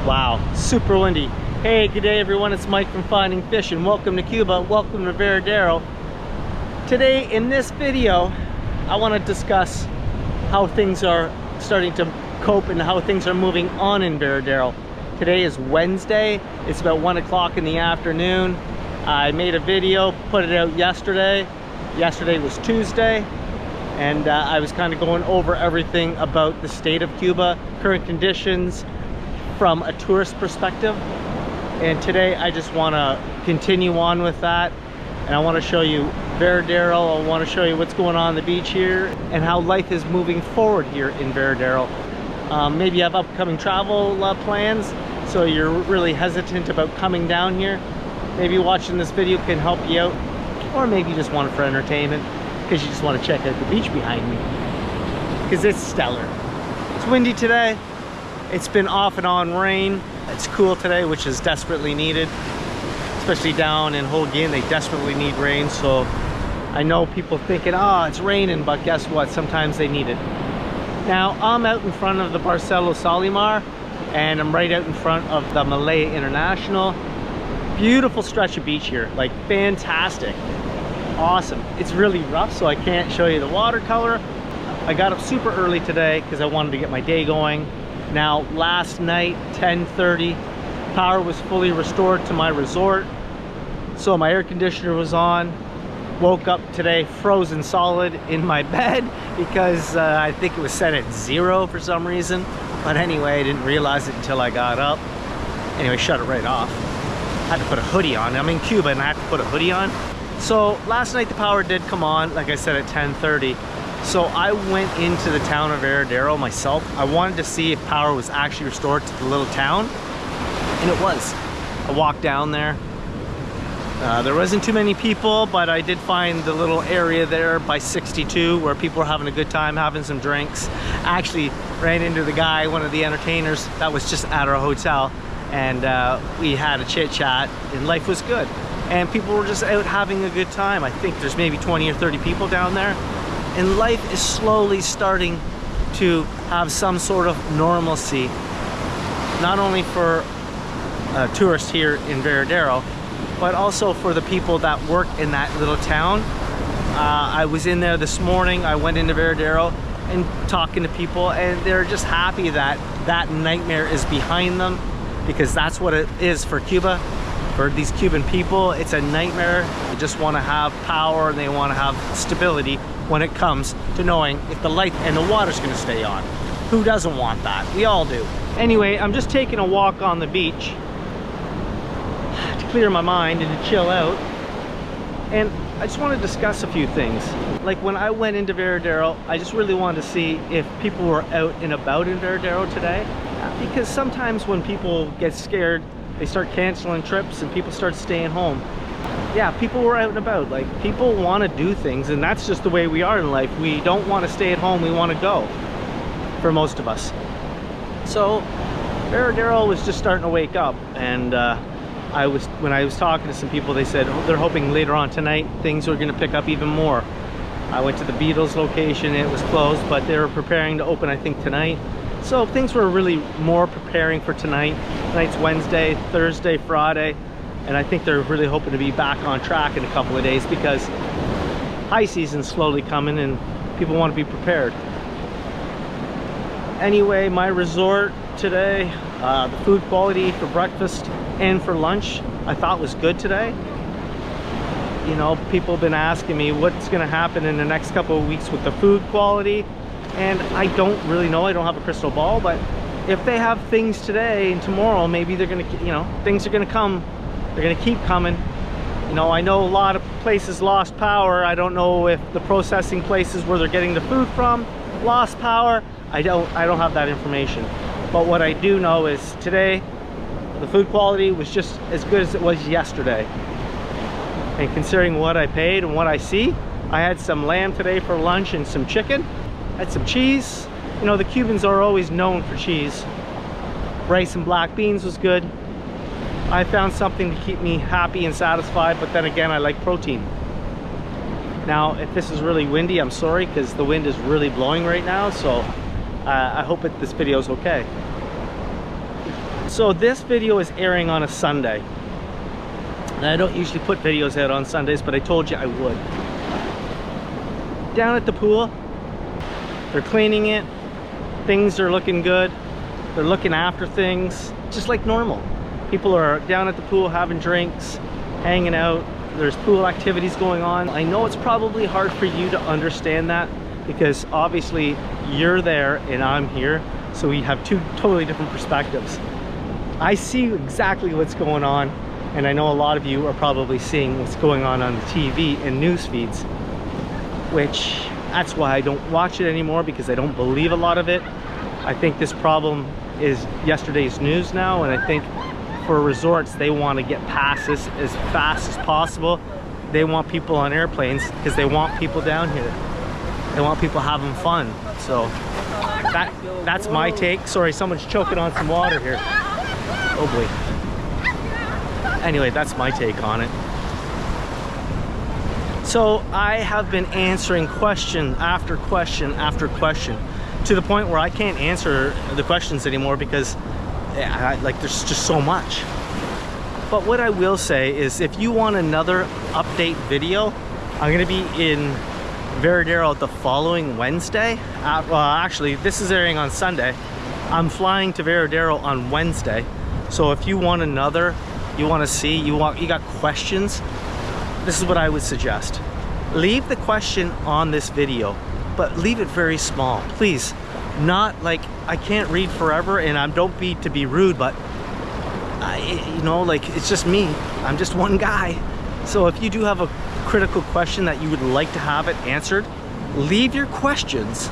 Wow, super windy. Hey, good day everyone, it's Mike from Finding Fish and welcome to Cuba, welcome to Veradero. Today in this video, I want to discuss how things are starting to cope and how things are moving on in Veradero. Today is Wednesday, it's about 1 o'clock in the afternoon. I made a video, put it out yesterday. Yesterday was Tuesday, and I was kind of going over everything about the state of Cuba, current conditions from a tourist perspective. And today I just want to continue on with that, and I want to show you Veradero. I want to show you what's going on the beach here and how life is moving forward here in Veradero. Maybe you have upcoming travel plans, so you're really hesitant about coming down here. Maybe watching this video can help you out, or maybe you just want it for entertainment because you just want to check out the beach behind me, because it's stellar. It's windy today. It's been off and on rain. It's cool today, which is desperately needed, especially down in Holguin. They desperately need rain. So I know people thinking, oh, it's raining, but guess what? Sometimes they need it. Now I'm out in front of the Barcelo Solimar, and I'm right out in front of the Malaya International. Beautiful stretch of beach here, like fantastic, awesome. It's really rough, so I can't show you the watercolor. I got up super early today because I wanted to get my day going. Now last night, 10:30, power was fully restored to my resort, so my air conditioner was on. Woke up today frozen solid in my bed because I think it was set at 0 for some reason, but anyway, I didn't realize it until I got up. Anyway, shut it right off. I had to put a hoodie on. I'm in Cuba and I have to put a hoodie on. So last night the power did come on, like I said, at 10:30. So I went into the town of Veradero myself. I wanted to see if power was actually restored to the little town, and it was. I walked down there. There wasn't too many people, but I did find the little area there by 62 where people were having a good time, having some drinks. I actually ran into the guy, one of the entertainers, that was just at our hotel, and we had a chit chat, and life was good. And people were just out having a good time. I think there's maybe 20 or 30 people down there. And life is slowly starting to have some sort of normalcy, not only for tourists here in Veradero, but also for the people that work in that little town. I was in there this morning. I went into Veradero and talking to people, and they're just happy that that nightmare is behind them, because that's what it is for Cuba. For these Cuban people, it's a nightmare. They just want to have power, and they want to have stability when it comes to knowing if the light and the water's going to stay on. Who doesn't want that? We all do. Anyway, I'm just taking a walk on the beach to clear my mind and to chill out. And I just want to discuss a few things. Like when I went into Veradero, I just really wanted to see if people were out and about in Veradero today. Because sometimes when people get scared, they start canceling trips and people start staying home. Yeah, people were out and about. Like, people want to do things, and that's just the way we are in life. We don't want to stay at home, we want to go, for most of us. So Veradero was just starting to wake up, and when I was talking to some people, they said they're hoping later on tonight things are going to pick up even more. I went to the Beatles location, and it was closed, but they were preparing to open, I think, tonight. So things were really more preparing for tonight. Tonight's Wednesday, Thursday, Friday, and I think they're really hoping to be back on track in a couple of days, because high season's slowly coming and people want to be prepared. Anyway, my resort today, the food quality for breakfast and for lunch, I thought was good today. You know, people have been asking me what's going to happen in the next couple of weeks with the food quality, and I don't really know. I don't have a crystal ball, but if they have things today and tomorrow, maybe they're going to, you know, things are going to come. They're going to keep coming. You know, I know a lot of places lost power. I don't know if the processing places where they're getting the food from lost power. I don't have that information. But what I do know is today, the food quality was just as good as it was yesterday. And considering what I paid and what I see, I had some lamb today for lunch and some chicken. I had some cheese. You know, the Cubans are always known for cheese. Rice and black beans was good. I found something to keep me happy and satisfied, but then again, I like protein. Now, if this is really windy, I'm sorry, because the wind is really blowing right now, so I hope this video is okay. So this video is airing on a Sunday. And I don't usually put videos out on Sundays, but I told you I would. Down at the pool, they're cleaning it. Things are looking good. They're looking after things, just like normal. People are down at the pool having drinks, hanging out. There's pool activities going on. I know it's probably hard for you to understand that because obviously you're there and I'm here, so we have two totally different perspectives. I see exactly what's going on, and I know a lot of you are probably seeing what's going on the TV and news feeds, which that's why I don't watch it anymore, because I don't believe a lot of it. I think this problem is yesterday's news now, and I think for resorts, they want to get past this as fast as possible. They want people on airplanes because they want people down here. They want people having fun. So that's my take. Sorry, someone's choking on some water here. Oh boy. Anyway, that's my take on it. So I have been answering question after question after question, to the point where I can't answer the questions anymore because there's just so much. But what I will say is, if you want another update video, I'm going to be in Veradero the following Wednesday. Well, actually, this is airing on Sunday. I'm flying to Veradero on Wednesday. So if you want another, you want to see, you got questions, this is what I would suggest. Leave the question on this video, but leave it very small, please. Not like, I can't read forever, and I don't be to be rude, but you know, like, it's just me. I'm just one guy. So if you do have a critical question that you would like to have it answered, leave your questions.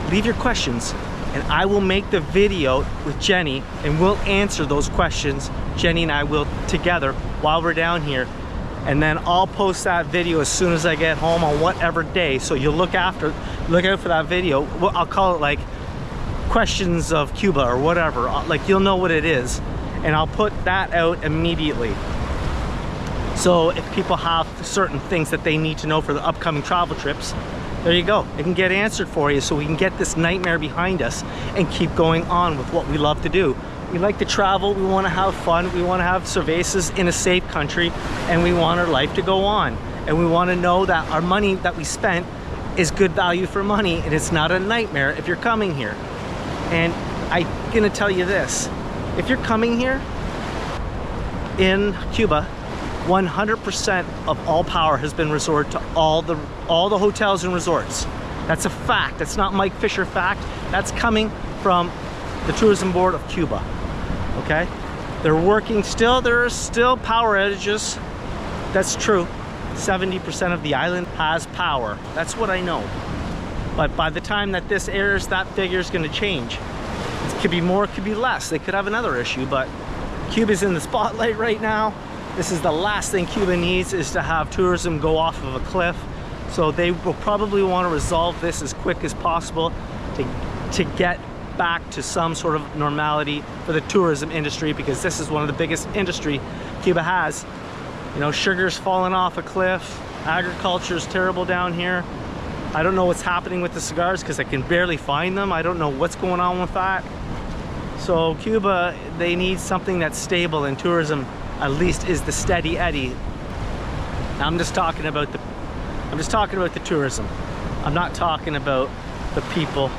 Leave your questions, and I will make the video with Jenny, and we'll answer those questions. Jenny and I will together while we're down here, and then I'll post that video as soon as I get home on whatever day. So you'll look out for that video. I'll call it like questions of Cuba or whatever. Like, you'll know what it is, and I'll put that out immediately. So if people have certain things that they need to know for the upcoming travel trips, there you go. It can get answered for you, so we can get this nightmare behind us and keep going on with what we love to do. We like to travel, we want to have fun, we want to have cervezas in a safe country, and we want our life to go on. And we want to know that our money that we spent is good value for money, and it's not a nightmare if you're coming here. And I'm gonna tell you this, if you're coming here in Cuba, 100% of all power has been restored to all the hotels and resorts. That's a fact. That's not Mike Fisher fact. That's coming from the Tourism Board of Cuba. Okay, they're working still. There are still power outages. That's true. 70% of the island has power. That's what I know. But by the time that this airs, that figure is going to change. It could be more, it could be less. They could have another issue, but Cuba's in the spotlight right now. This is the last thing Cuba needs, is to have tourism go off of a cliff. So they will probably want to resolve this as quick as possible to get back to some sort of normality for the tourism industry, because this is one of the biggest industry Cuba has. You know, sugar's falling off a cliff, agriculture's terrible down here. I don't know what's happening with the cigars because I can barely find them. I don't know what's going on with that. So Cuba, they need something that's stable, and tourism at least is the steady eddy. I'm just talking about the tourism. I'm not talking about the people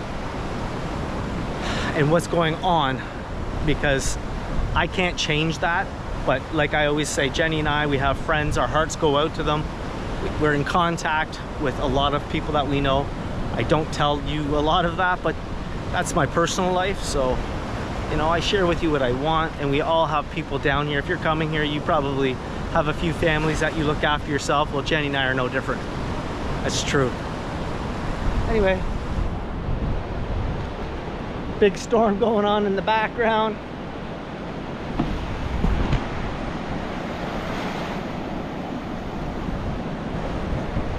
and what's going on, because I can't change that. But like I always say, Jenny and I, we have friends, our hearts go out to them. We're in contact with a lot of people that we know. I don't tell you a lot of that, but that's my personal life. So, you know, I share with you what I want, and we all have people down here. If you're coming here, you probably have a few families that you look after yourself. Well, Jenny and I are no different. That's true. Anyway, big storm going on in the background.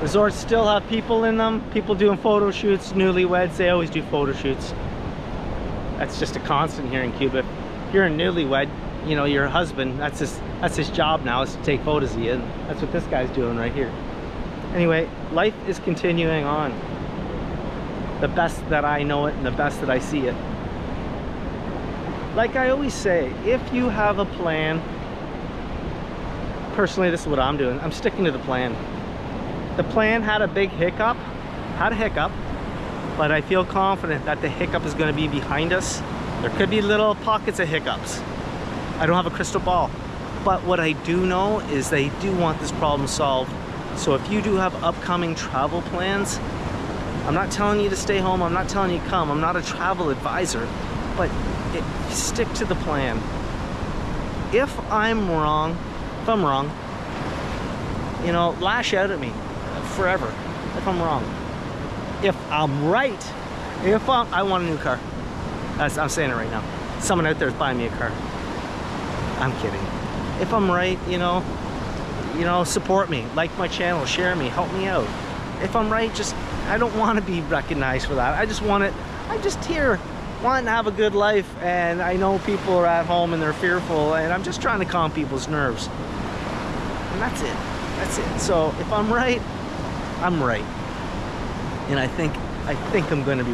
Resorts still have people in them, people doing photo shoots, newlyweds, they always do photo shoots. That's just a constant here in Cuba. If you're a newlywed, you know, your husband, that's his job now, is to take photos of you, and that's what this guy's doing right here. Anyway, life is continuing on. The best that I know it and the best that I see it. Like I always say, if you have a plan, personally, this is what I'm doing. I'm sticking to the plan. The plan had a big hiccup, but I feel confident that the hiccup is going to be behind us. There could be little pockets of hiccups. I don't have a crystal ball, but what I do know is they do want this problem solved. So if you do have upcoming travel plans, I'm not telling you to stay home, I'm not telling you to come, I'm not a travel advisor, but stick to the plan. If I'm wrong, you know, lash out at me forever if I'm wrong. If I'm right, I want a new car. I'm saying it right now. Someone out there is buying me a car. I'm kidding. If I'm right, you know, support me, like my channel, share me, help me out. If I'm right, I don't want to be recognized for that. I'm just here wanting to have a good life, and I know people are at home and they're fearful, and I'm just trying to calm people's nerves. And that's it. So if I'm right, I'm right. And I think I'm going to be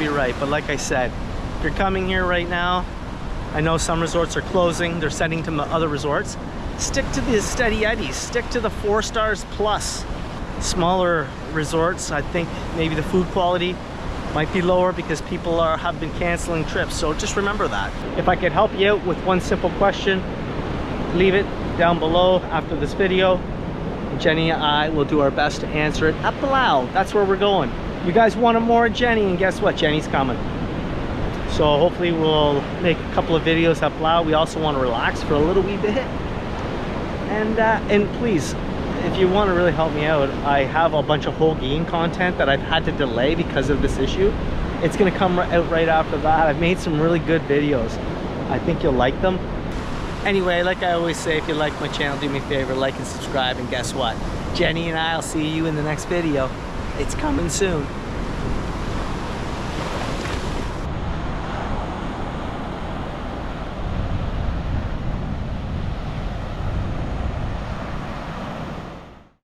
right. But like I said, if you're coming here right now, I know some resorts are closing, they're sending to other resorts. Stick to the steady eddies, stick to the 4 stars plus. Smaller resorts, I think maybe the food quality might be lower because people have been canceling trips. So just remember that. If I could help you out with one simple question, leave it down below after this video. Jenny and I will do our best to answer it at Palau. That's where we're going. You guys wanted more of Jenny, and guess what? Jenny's coming. So hopefully we'll make a couple of videos at Palau. We also want to relax for a little wee bit. And please, if you want to really help me out, I have a bunch of whole game content that I've had to delay because of this issue. It's going to come out right after that. I've made some really good videos. I think you'll like them. Anyway, like I always say, if you like my channel, do me a favor, like and subscribe, and guess what? Jenny and I'll see you in the next video. It's coming soon.